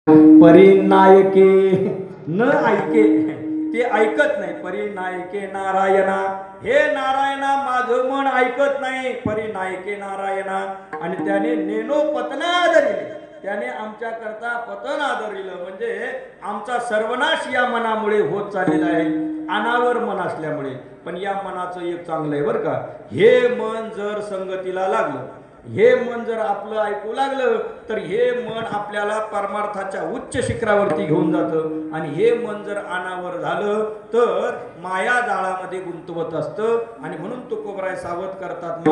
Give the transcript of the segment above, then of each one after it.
परिनायके न ऐके ते ऐकत नाही. परिनायके नारायणा, हे नारायणा माझं मन ऐकत नाही. परिनायके नारायणा, आणि त्याने नेनो पतना आदरिले, त्याने आमच्या करता पतन आदरिलं, म्हणजे आमचा सर्वनाश या मनामुळे होत चाललेला आहे, अनावर मन असल्यामुळे. पण या मनाचं एक चांगलं आहे बरं का, हे मन जर संगतीला लागलं, हे मन जर आपलं ऐकू लागलं, तर हे मन आपल्याला परमार्थाच्या उच्च शिखरावरती घेऊन जातं. आणि हे मन जर अनावर झालं तर माया जाळामध्ये गुंतवत असतं. आणि म्हणून तुकोबराय सावध करतात,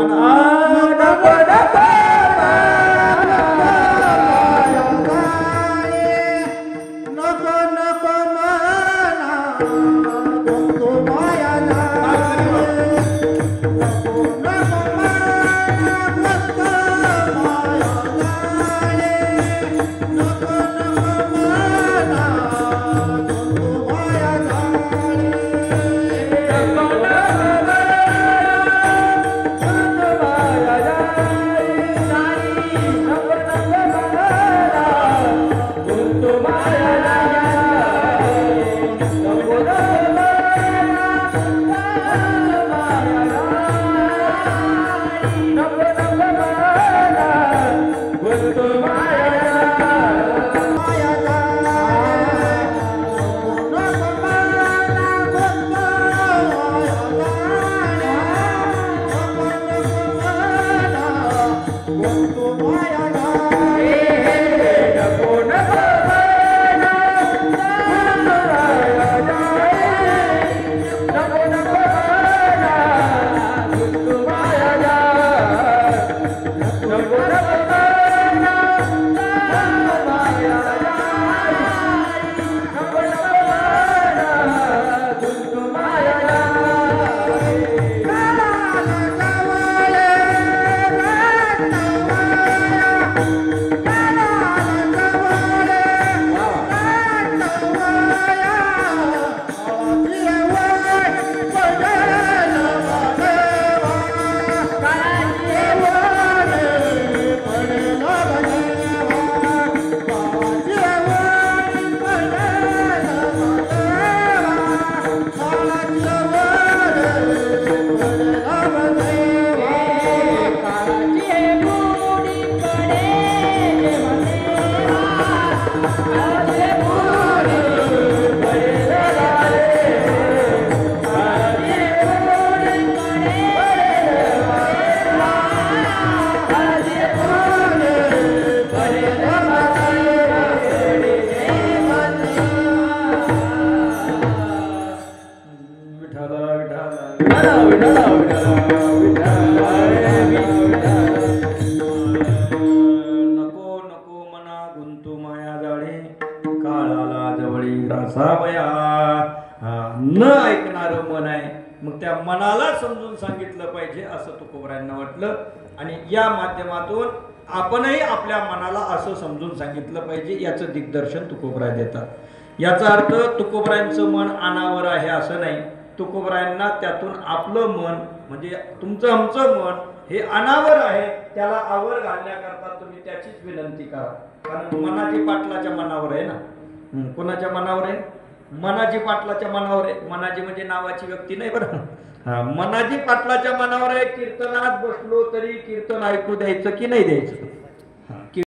न ऐकणार मन आहे. मग त्या मनाला समजून सांगितलं पाहिजे असं तुकोबरायांना वाटलं. आणि या माध्यमातून आपणही आपल्या मनाला असं समजून सांगितलं पाहिजे, याचं दिग्दर्शन तुकोबराय देतात. याचा अर्थ तुकोबरायांचं मन अनावर आहे असं नाही. तुकोबरायांना त्यातून आपलं मन, म्हणजे तुमचं आमचं मन हे अनावर आहे, त्याला आवर घालण्याकरता तुम्ही त्याचीच विनंती करा. कारण मनाची पाटलाच्या मनावर आहे ना. कोणाच्या मनावर आहे? मनाजी पाटलाच्या मनावर आहे. मनाजी म्हणजे नावाची व्यक्ती नाही बरं. मनाजी पाटलाच्या मनावर आहे. कीर्तनात बसलो तरी कीर्तन ऐकू द्यायचं की नाही द्यायचं.